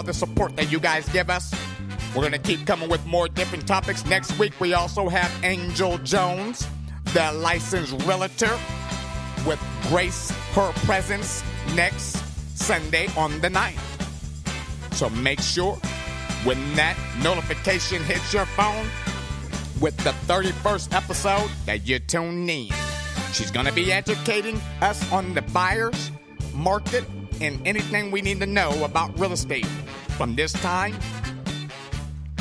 the support that you guys give us. We're going to keep coming with more different topics. Next week, we also have Angel Jones, the licensed realtor, with Grace Her Presence next Sunday on the 9th. So make sure when that notification hits your phone with the 31st episode that you tune in. She's going to be educating us on the buyer's market and anything we need to know about real estate from this time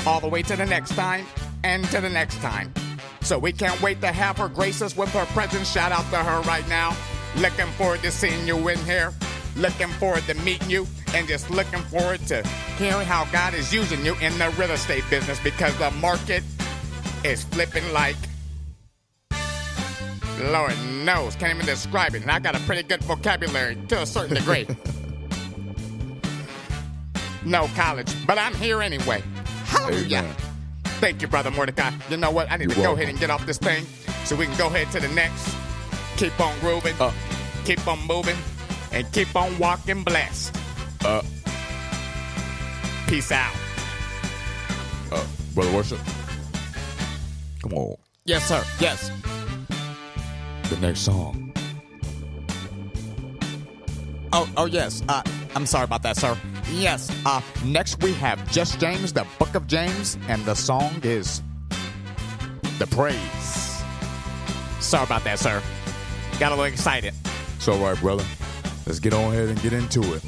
all the way to the next time and to the next time. So we can't wait to have her grace us with her presence. Shout out to her right now. Looking forward to seeing you in here. Looking forward to meeting you. And just looking forward to hearing how God is using you in the real estate business, because the market is flipping like Lord knows. Can't even describe it. And I got a pretty good vocabulary to a certain degree. No college, but I'm here anyway. Hallelujah. Amen. Thank you, Brother Mordecai. You know what? I need to go ahead and get off this thing so we can go ahead to the next. Keep on grooving, keep on moving, and keep on walking blessed. Peace out. Brother Worship, come on. Yes, sir. Yes. The next song. Oh, yes. I'm sorry about that, sir. Yes. Next we have Just James, the Book of James, and the song is The Praise. Sorry about that, sir. Got a little excited. It's all right, brother. Let's get on ahead and get into it.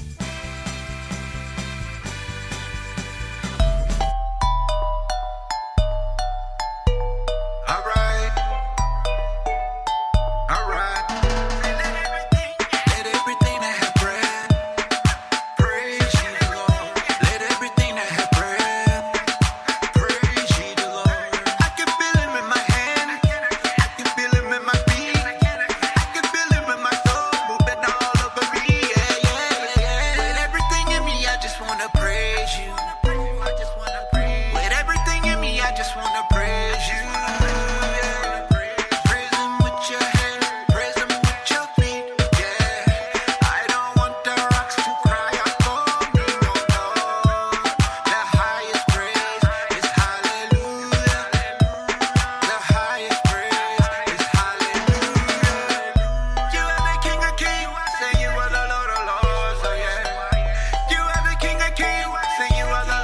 You are the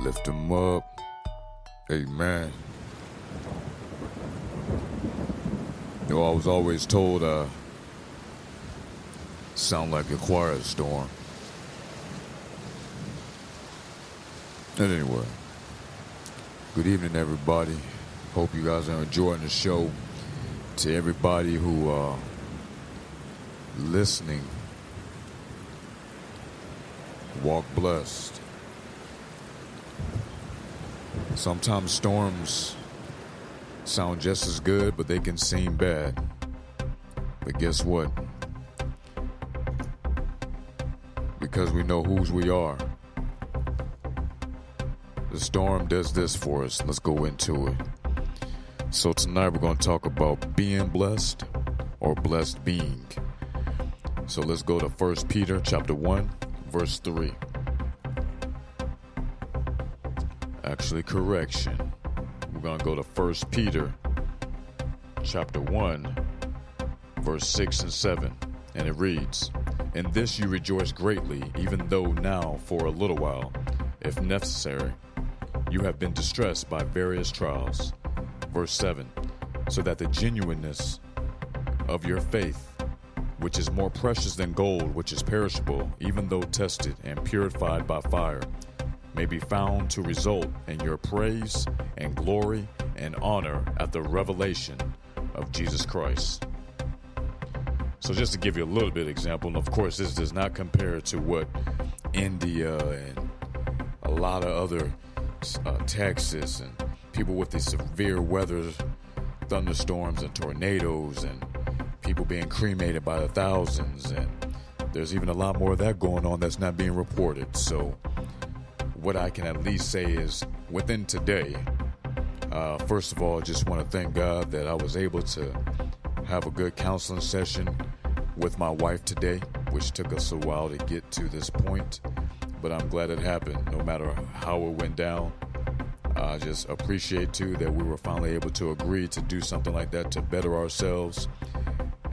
Lift them up. Amen. You know, I was always told sound like a quiet storm. And anyway, good evening, everybody. Hope you guys are enjoying the show. To everybody who listening, walk blessed. Sometimes storms sound just as good, but they can seem bad. But guess what? Because we know whose we are, the storm does this for us. Let's go into it. So tonight we're going to talk about being blessed or blessed being. So let's go to 1 Peter chapter 1, verse 3. Actually, correction. We're going to go to 1 Peter chapter 1, verse 6 and 7. And it reads, "In this you rejoice greatly, even though now for a little while, if necessary, you have been distressed by various trials." Verse 7, "So that the genuineness of your faith, which is more precious than gold, which is perishable, even though tested and purified by fire, may be found to result in your praise and glory and honor at the revelation of Jesus Christ." So just to give you a little bit of example, and of course this does not compare to what India and a lot of other Texas and people with these severe weather, thunderstorms and tornadoes and people being cremated by the thousands, and there's even a lot more of that going on that's not being reported. So what I can at least say is within today, first of all, I just want to thank God that I was able to have a good counseling session with my wife today, which took us a while to get to this point, but I'm glad it happened no matter how it went down. I just appreciate too that we were finally able to agree to do something like that to better ourselves,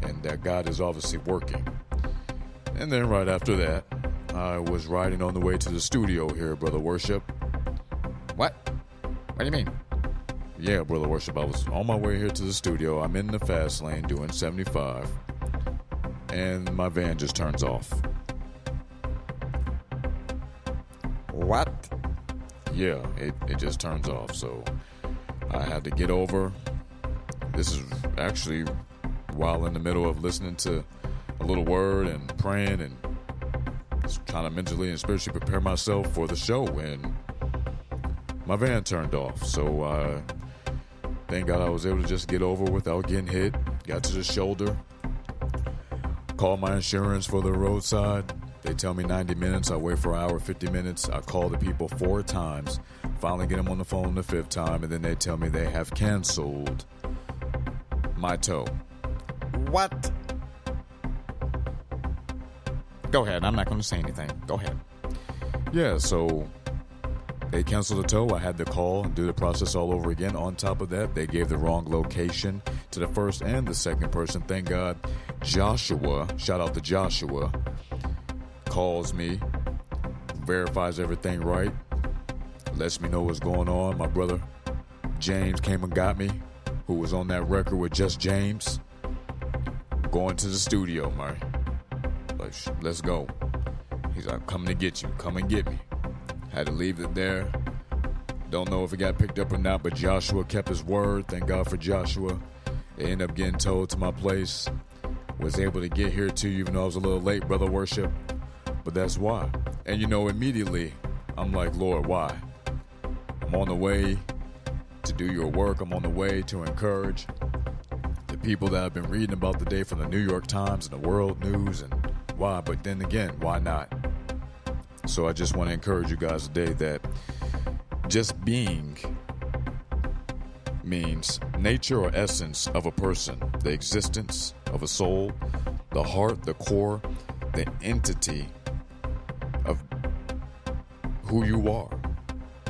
and that God is obviously working. And then right after that, I was riding on the way to the studio here, Brother Worship. What? What do you mean? Yeah, Brother Worship, I was on my way here to the studio. I'm in the fast lane doing 75, and my van just turns off. What? Yeah, it just turns off, so I had to get over. This is actually while in the middle of listening to a little word and praying and just trying to mentally and spiritually prepare myself for the show, and my van turned off. So thank God I was able to just get over without getting hit. Got to the shoulder, called my insurance for the roadside. They tell me 90 minutes. I wait for an hour, 50 minutes. I call the people 4 times. Finally get them on the phone the 5th time, and then they tell me they have canceled my tow. What? Go ahead. I'm not going to say anything. Go ahead. Yeah, so they canceled the tow. I had to call and do the process all over again. On top of that, they gave the wrong location to the first and the second person. Thank God, Joshua, shout out to Joshua, calls me, verifies everything right, lets me know what's going on. My brother James came and got me, who was on that record with Just James. Going to the studio, man. Like, let's go. He's like, "I'm coming to get you. Come and get me." Had to leave it there. Don't know if it got picked up or not, but Joshua kept his word. Thank God for Joshua. It ended up getting towed to my place. Was able to get here too, even though I was a little late, Brother Worship. But that's why. And you know, immediately, I'm like, Lord, why? I'm on the way to do your work. I'm on the way to encourage the people that I've been reading about today from the New York Times and the World News, and why? But then again, why not? So I just want to encourage you guys today that just being means nature or essence of a person, the existence of a soul, the heart, the core, the entity of who you are.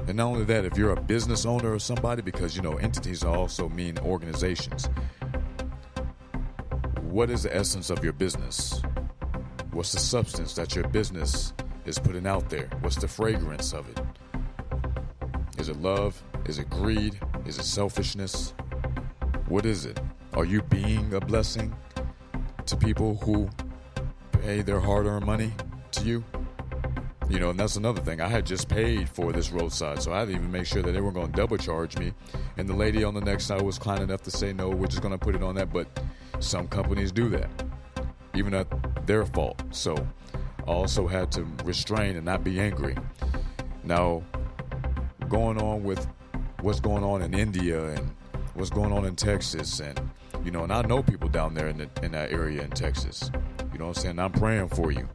And not only that, if you're a business owner or somebody, because, you know, entities also mean organizations. What is the essence of your business? What's the substance that your business is putting out there? What's the fragrance of it? Is it love? Is it greed? Is it selfishness? What is it? Are you being a blessing to people who pay their hard-earned money to you? You know, and that's another thing. I had just paid for this roadside, so I had to even make sure that they weren't going to double charge me. And the lady on the next side was kind enough to say, no, we're just going to put it on that. But some companies do that, even at their fault. So I also had to restrain and not be angry. Now, going on with what's going on in India and what's going on in Texas, and you know, and I know people down there in that area in Texas. You know what I'm saying? I'm praying for you.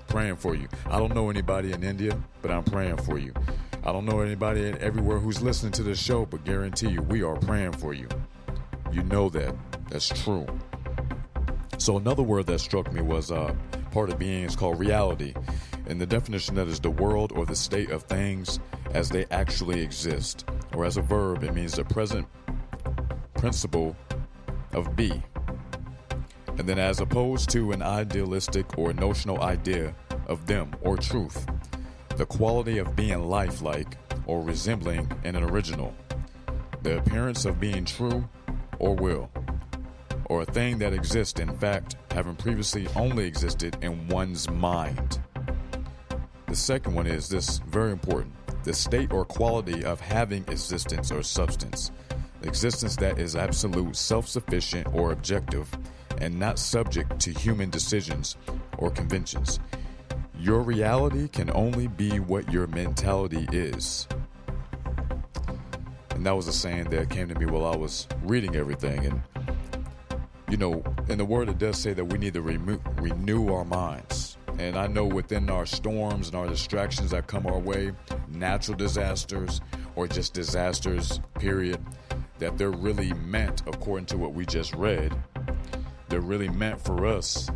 Praying for you. I don't know anybody in India, but I'm praying for you. I don't know anybody everywhere who's listening to this show, but guarantee you, we are praying for you. You know that. That's true. So another word that struck me was part of being is called reality. And the definition that is the world or the state of things as they actually exist. Or as a verb, it means the present principle of be. And then as opposed to an idealistic or notional idea of them or truth, the quality of being lifelike or resembling in an original, the appearance of being true or will, or a thing that exists in fact having previously only existed in one's mind. The second one is this, very important, the state or quality of having existence or substance, existence that is absolute, self-sufficient or objective, and not subject to human decisions or conventions. Your reality can only be what your mentality is. And that was a saying that came to me while I was reading everything. And, you know, in the word it does say that we need to renew our minds. And I know within our storms and our distractions that come our way, natural disasters or just disasters, period, that they're really meant, according to what we just read, they're really meant for us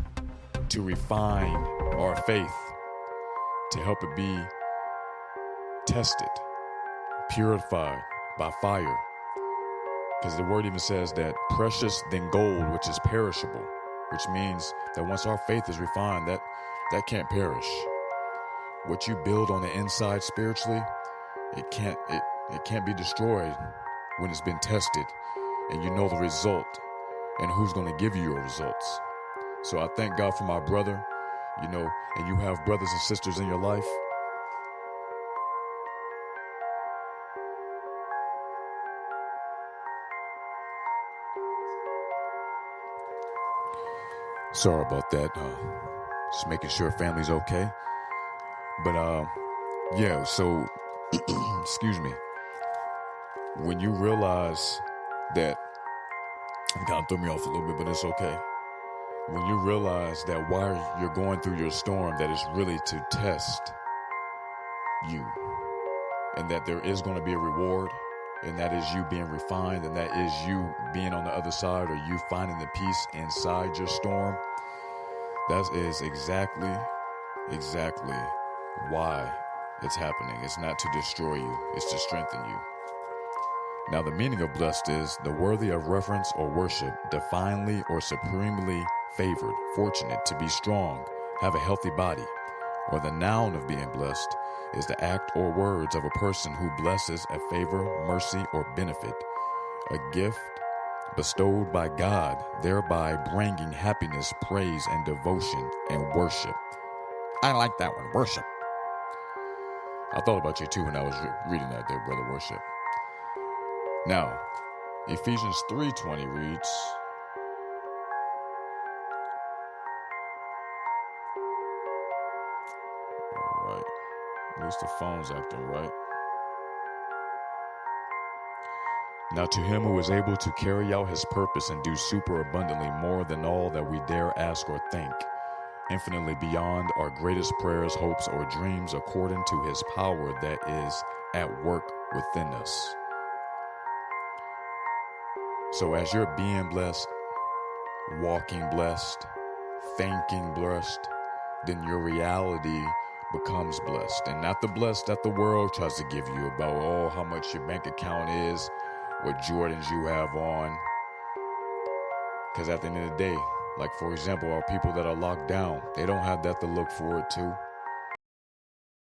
to refine our faith, to help it be tested, purified by fire. Because the word even says that precious than gold, which is perishable, which means that once our faith is refined, that can't perish. What you build on the inside spiritually, it can't be destroyed when it's been tested and you know the result and who's going to give you your results. So I thank God for my brother, you know, and you have brothers and sisters in your life. Sorry about that. Just making sure family's okay. But yeah, so excuse me. When you realize that, it kind of threw me off a little bit, but it's okay. When you realize that while you're going through your storm, that it's really to test you, and that there is going to be a reward, and that is you being refined, and that is you being on the other side, or you finding the peace inside your storm. That is exactly why it's happening. It's not to destroy you, it's to strengthen you. Now, the meaning of blessed is the worthy of reverence or worship, divinely or supremely favored, fortunate, to be strong, have a healthy body. Or the noun of being blessed is the act or words of a person who blesses a favor, mercy, or benefit, a gift bestowed by God, thereby bringing happiness, praise, and devotion and worship. I like that one, worship. I thought about you too when I was reading that there, Brother Worship. Now, Ephesians 3:20 reads, all right, at least the phone's acting right. Now to him who is able to carry out his purpose and do super abundantly more than all that we dare ask or think, infinitely beyond our greatest prayers, hopes, or dreams, according to his power that is at work within us. So as you're being blessed, walking blessed, thinking blessed, then your reality becomes blessed. And not the blessed that the world tries to give you about, oh, how much your bank account is, what Jordans you have on. Because at the end of the day, like for example, our people that are locked down, they don't have that to look forward to.